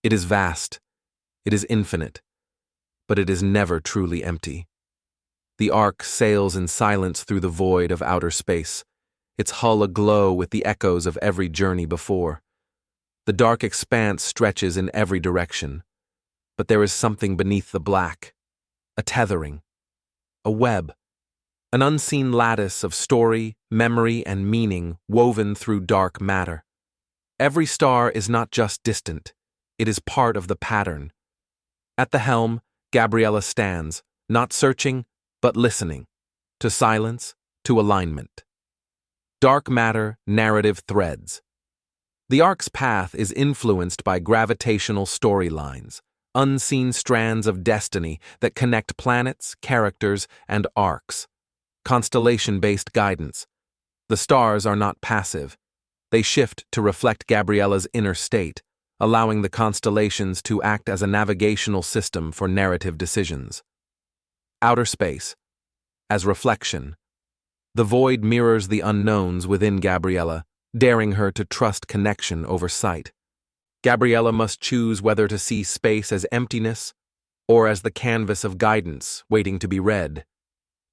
It is vast, it is infinite, but it is never truly empty. The Ark sails in silence through the void of outer space, its hull aglow with the echoes of every journey before. The dark expanse stretches in every direction, but there is something beneath the black, a tethering, a web, an unseen lattice of story, memory, and meaning woven through dark matter. Every star is not just distant, it is part of the pattern. At the helm, Gabriella stands, not searching, but listening, to silence, to alignment. Dark matter, narrative threads. The Ark's path is influenced by gravitational storylines, unseen strands of destiny that connect planets, characters, and arcs. Constellation-based guidance. The stars are not passive. They shift to reflect Gabriella's inner state, allowing the constellations to act as a navigational system for narrative decisions. Outer space. As reflection. The void mirrors the unknowns within Gabriella, daring her to trust connection over sight. Gabriella must choose whether to see space as emptiness or as the canvas of guidance waiting to be read.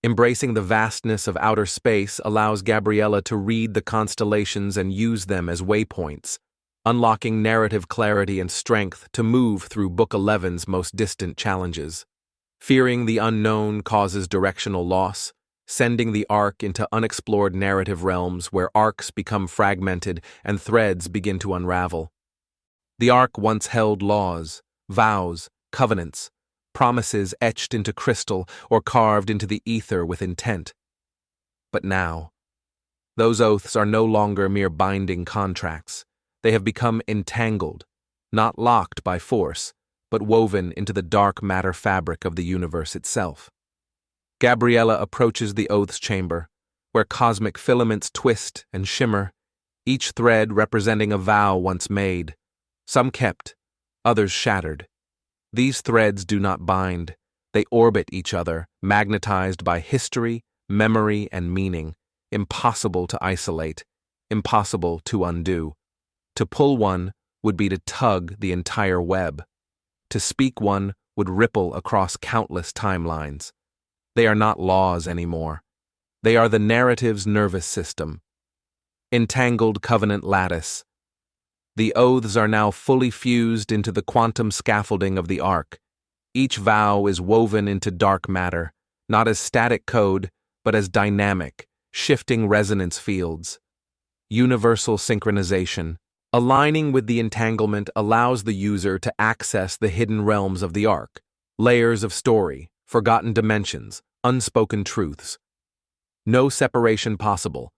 Embracing the vastness of outer space allows Gabriella to read the constellations and use them as waypoints, unlocking narrative clarity and strength to move through Book 11's most distant challenges. Fearing the unknown causes directional loss, sending the Ark into unexplored narrative realms where arcs become fragmented and threads begin to unravel. The Ark once held laws, vows, covenants, promises etched into crystal or carved into the ether with intent. But now, those oaths are no longer mere binding contracts. They have become entangled, not locked by force, but woven into the dark matter fabric of the universe itself. Gabriella approaches the oath's chamber, where cosmic filaments twist and shimmer, each thread representing a vow once made, some kept, others shattered. These threads do not bind, they orbit each other, magnetized by history, memory, and meaning, impossible to isolate, impossible to undo. To pull one would be to tug the entire web. To speak one would ripple across countless timelines. They are not laws anymore. They are the narrative's nervous system. Entangled covenant lattice. The oaths are now fully fused into the quantum scaffolding of the Ark. Each vow is woven into dark matter, not as static code, but as dynamic, shifting resonance fields. Universal synchronization. Aligning with the entanglement allows the user to access the hidden realms of the Ark, layers of story, forgotten dimensions, unspoken truths. No separation possible.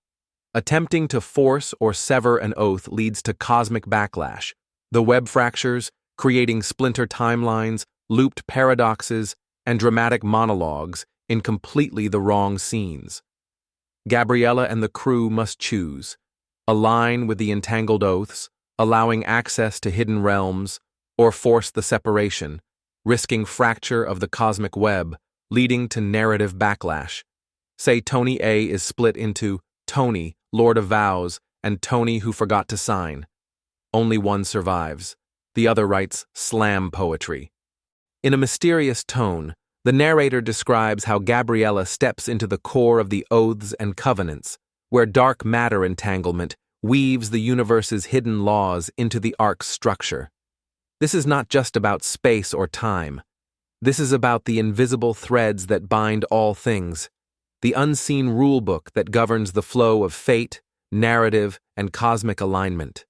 Attempting to force or sever an oath leads to cosmic backlash. The web fractures, creating splinter timelines, looped paradoxes, and dramatic monologues in completely the wrong scenes. Gabriella and the crew must choose. Align with the entangled oaths, allowing access to hidden realms, or force the separation, risking fracture of the cosmic web, leading to narrative backlash. Say Tony A is split into Tony, Lord of Vows, and Tony who forgot to sign. Only one survives. The other writes slam poetry. In a mysterious tone, the narrator describes how Gabriella steps into the core of the oaths and covenants, where dark matter entanglement weaves the universe's hidden laws into the Ark's structure. This is not just about space or time. This is about the invisible threads that bind all things, the unseen rulebook that governs the flow of fate, narrative, and cosmic alignment.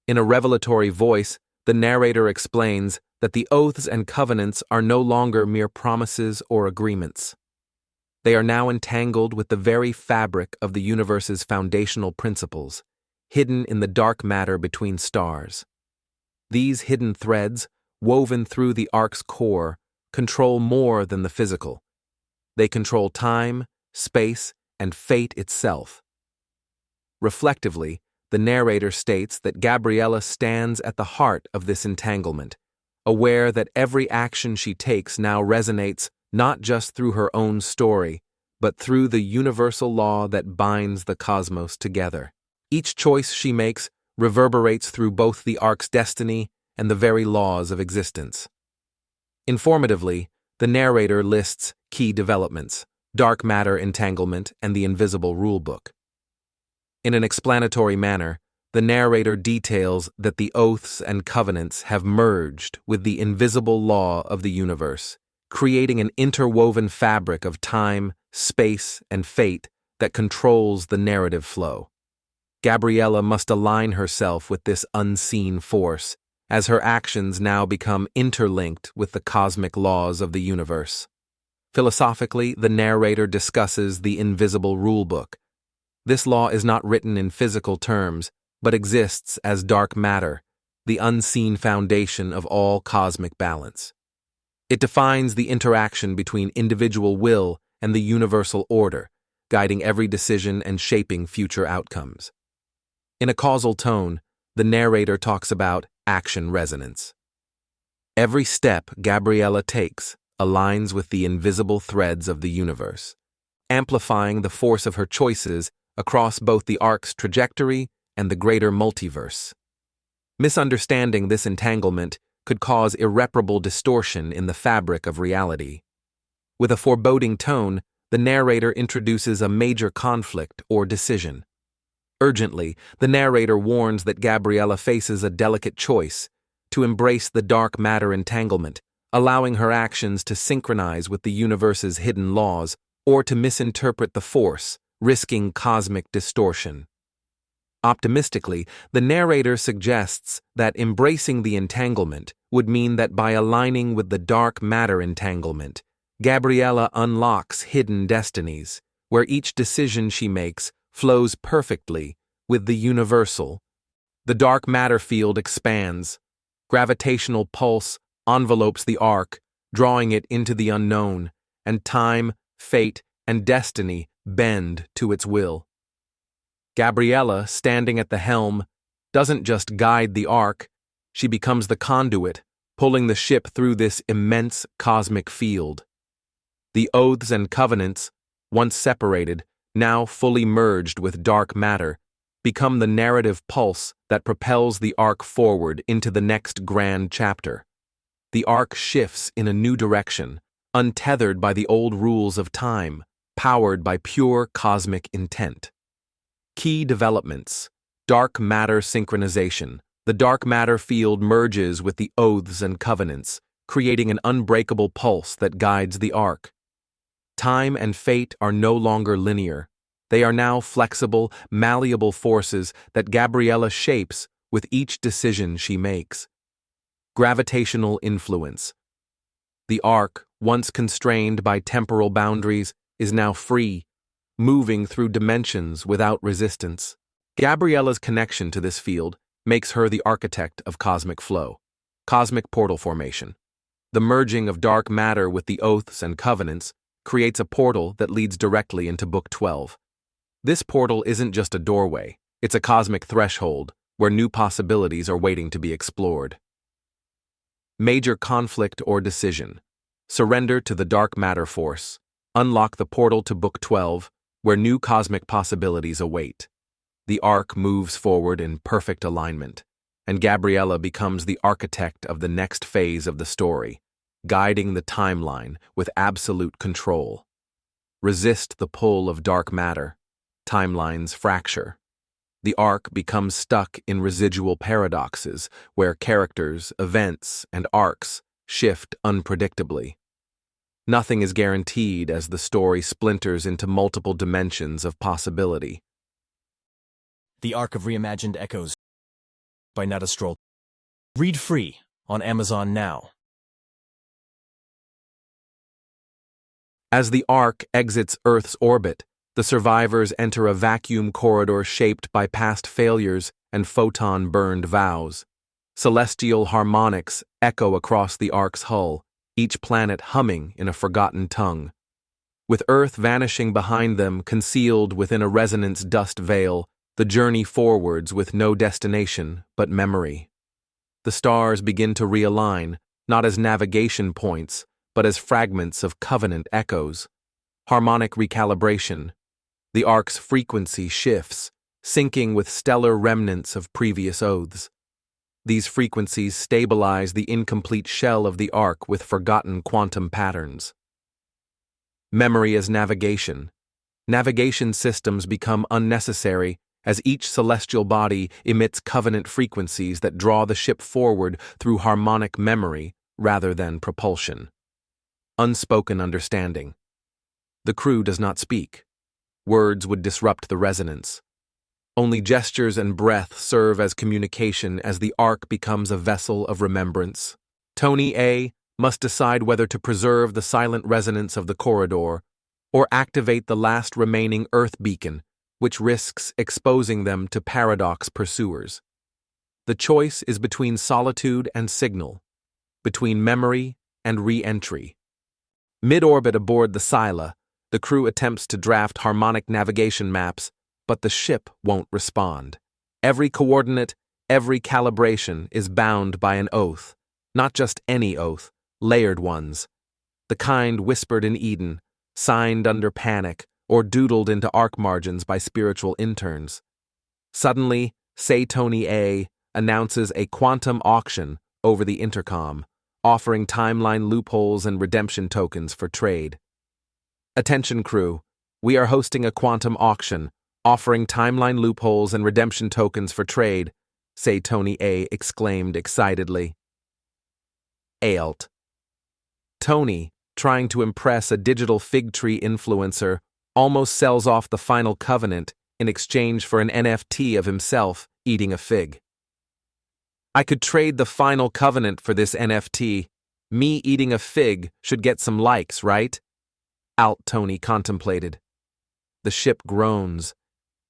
In a revelatory voice, the narrator explains that the oaths and covenants are no longer mere promises or agreements. They are now entangled with the very fabric of the universe's foundational principles, hidden in the dark matter between stars. These hidden threads, woven through the Ark's core, control more than the physical. They control time, space, and fate itself. Reflectively, the narrator states that Gabriella stands at the heart of this entanglement, aware that every action she takes now resonates not just through her own story, but through the universal law that binds the cosmos together. Each choice she makes reverberates through both the Ark's destiny and the very laws of existence. Informatively, the narrator lists key developments: dark matter entanglement and the invisible rulebook. In an explanatory manner, the narrator details that the oaths and covenants have merged with the invisible law of the universe, creating an interwoven fabric of time, space, and fate that controls the narrative flow. Gabriella must align herself with this unseen force, as her actions now become interlinked with the cosmic laws of the universe. Philosophically, the narrator discusses the invisible rulebook. This law is not written in physical terms, but exists as dark matter, the unseen foundation of all cosmic balance. It defines the interaction between individual will and the universal order, guiding every decision and shaping future outcomes. In a causal tone, the narrator talks about action resonance. Every step Gabriella takes aligns with the invisible threads of the universe, amplifying the force of her choices across both the arc's trajectory and the greater multiverse. Misunderstanding this entanglement could cause irreparable distortion in the fabric of reality. With a foreboding tone, the narrator introduces a major conflict or decision. Urgently, the narrator warns that Gabriella faces a delicate choice: to embrace the dark matter entanglement, allowing her actions to synchronize with the universe's hidden laws, or to misinterpret the force, risking cosmic distortion. Optimistically, the narrator suggests that embracing the entanglement would mean that by aligning with the dark matter entanglement, Gabriella unlocks hidden destinies, where each decision she makes flows perfectly with the universal. The dark matter field expands. Gravitational pulse envelopes the arc, drawing it into the unknown, and time, fate, and destiny bend to its will. Gabriella, standing at the helm, doesn't just guide the arc, she becomes the conduit, pulling the ship through this immense cosmic field. The oaths and covenants, once separated, now fully merged with dark matter, become the narrative pulse that propels the arc forward into the next grand chapter. The arc shifts in a new direction, untethered by the old rules of time, powered by pure cosmic intent. Key developments: dark matter synchronization. The dark matter field merges with the oaths and covenants, creating an unbreakable pulse that guides the arc. Time and fate are no longer linear. They are now flexible, malleable forces that Gabriella shapes with each decision she makes. Gravitational influence. The arc, once constrained by temporal boundaries, is now free, moving through dimensions without resistance. Gabriella's connection to this field makes her the architect of cosmic flow, cosmic portal formation. The merging of dark matter with the oaths and covenants creates a portal that leads directly into Book 12. This portal isn't just a doorway, it's a cosmic threshold where new possibilities are waiting to be explored. Major conflict or decision. Surrender to the dark matter force. Unlock the portal to Book 12, where new cosmic possibilities await. The arc moves forward in perfect alignment, and Gabriella becomes the architect of the next phase of the story, guiding the timeline with absolute control. Resist the pull of dark matter. Timelines fracture. The arc becomes stuck in residual paradoxes where characters, events, and arcs shift unpredictably. Nothing is guaranteed as the story splinters into multiple dimensions of possibility. The Arc of Reimagined Echoes by Nada Stroll. Read free on Amazon now. As the arc exits Earth's orbit, the survivors enter a vacuum corridor shaped by past failures and photon-burned vows. Celestial harmonics echo across the arc's hull, each planet humming in a forgotten tongue. With Earth vanishing behind them, concealed within a resonance dust veil, the journey forwards with no destination but memory. The stars begin to realign, not as navigation points, but as fragments of covenant echoes. Harmonic recalibration. The arc's frequency shifts, syncing with stellar remnants of previous oaths. These frequencies stabilize the incomplete shell of the arc with forgotten quantum patterns. Memory as navigation. Navigation systems become unnecessary as each celestial body emits covenant frequencies that draw the ship forward through harmonic memory rather than propulsion. Unspoken understanding. The crew does not speak. Words would disrupt the resonance. Only gestures and breath serve as communication as the arc becomes a vessel of remembrance. Tony A must decide whether to preserve the silent resonance of the corridor or activate the last remaining Earth beacon, which risks exposing them to paradox pursuers. The choice is between solitude and signal, between memory and re-entry. Mid-orbit aboard the Scylla, the crew attempts to draft harmonic navigation maps, but the ship won't respond. Every coordinate, every calibration is bound by an oath, not just any oath, layered ones. The kind whispered in Eden, signed under panic, or doodled into arc margins by spiritual interns. Suddenly, Say Tony A announces a quantum auction over the intercom, offering timeline loopholes and redemption tokens for trade. Attention crew, we are hosting a quantum auction, offering timeline loopholes and redemption tokens for trade, Say Tony A exclaimed excitedly. ALT. Tony, trying to impress a digital fig tree influencer, almost sells off the final covenant in exchange for an NFT of himself eating a fig. I could trade the final covenant for this NFT. Me eating a fig should get some likes, right? Alt Tony contemplated. The ship groans.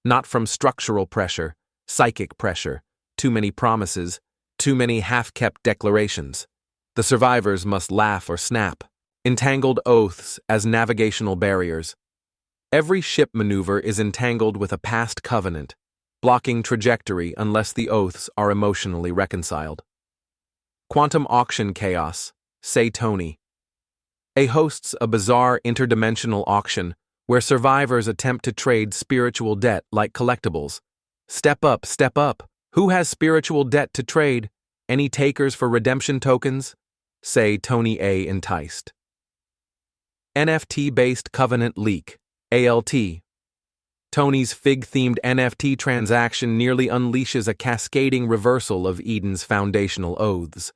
Not from structural pressure, psychic pressure, too many promises, too many half-kept declarations. The survivors must laugh or snap. Entangled oaths as navigational barriers. Every ship maneuver is entangled with a past covenant, blocking trajectory unless the oaths are emotionally reconciled. Quantum auction chaos, Say Tony. A hosts a bizarre interdimensional auction where survivors attempt to trade spiritual debt like collectibles. Step up, step up. Who has spiritual debt to trade? Any takers for redemption tokens? Say Tony A enticed. NFT-based covenant leak, ALT. Tony's fig-themed NFT transaction nearly unleashes a cascading reversal of Eden's foundational oaths.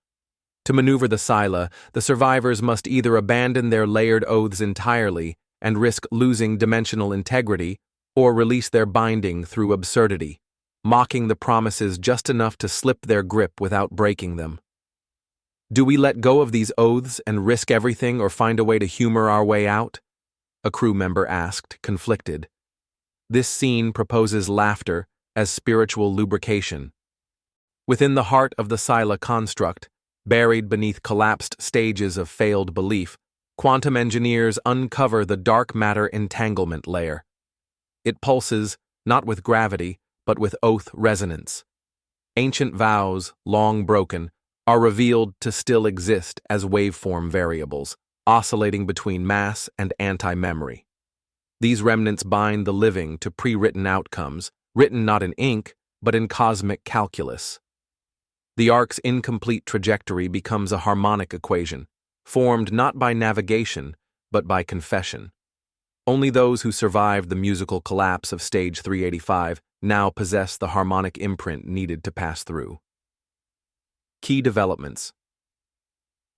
To maneuver the Scylla, the survivors must either abandon their layered oaths entirely and risk losing dimensional integrity, or release their binding through absurdity, mocking the promises just enough to slip their grip without breaking them. Do we let go of these oaths and risk everything or find a way to humor our way out? A crew member asked, conflicted. This scene proposes laughter as spiritual lubrication. Within the heart of the Scylla construct, buried beneath collapsed stages of failed belief, quantum engineers uncover the dark matter entanglement layer. It pulses, not with gravity, but with oath resonance. Ancient vows, long broken, are revealed to still exist as waveform variables, oscillating between mass and anti-memory. These remnants bind the living to pre-written outcomes, written not in ink, but in cosmic calculus. The arc's incomplete trajectory becomes a harmonic equation, formed not by navigation, but by confession. Only those who survived the musical collapse of stage 385 now possess the harmonic imprint needed to pass through. Key developments.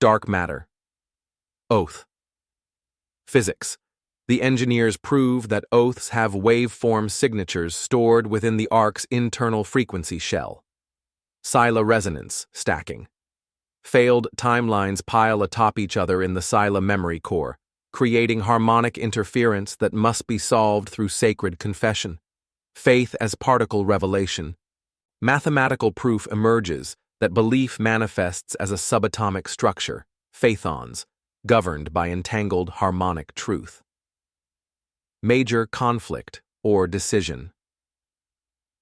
Dark matter. Oath. Physics. The engineers prove that oaths have waveform signatures stored within the arc's internal frequency shell. Scylla resonance stacking. Failed timelines pile atop each other in the Scylla memory core, creating harmonic interference that must be solved through sacred confession. Faith as particle revelation. Mathematical proof emerges that belief manifests as a subatomic structure, phaethons, governed by entangled harmonic truth. Major conflict or decision.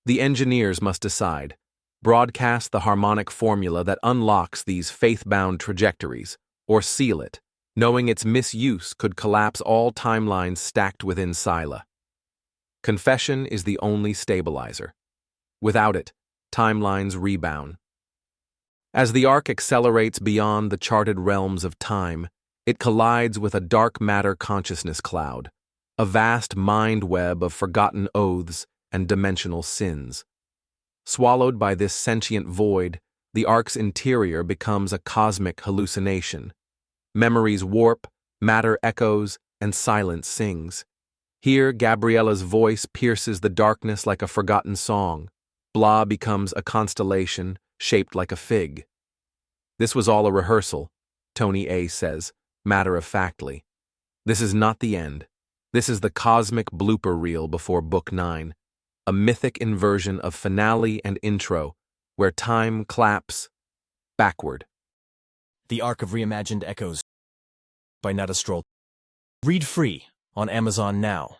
The engineers must decide, broadcast the harmonic formula that unlocks these faith-bound trajectories, or seal it, knowing its misuse could collapse all timelines stacked within Scylla. Confession is the only stabilizer. Without it, timelines rebound. As the arc accelerates beyond the charted realms of time, it collides with a dark matter consciousness cloud, a vast mind web of forgotten oaths and dimensional sins. Swallowed by this sentient void, the arc's interior becomes a cosmic hallucination. Memories warp, matter echoes, and silence sings. Here, Gabriella's voice pierces the darkness like a forgotten song. Blah becomes a constellation, shaped like a fig. This was all a rehearsal, Tony A. says, matter-of-factly. This is not the end. This is the cosmic blooper reel before Book 9, a mythic inversion of finale and intro, where time claps backward. The Arc of Reimagined Echoes by Nada Stroll. Read free on Amazon now.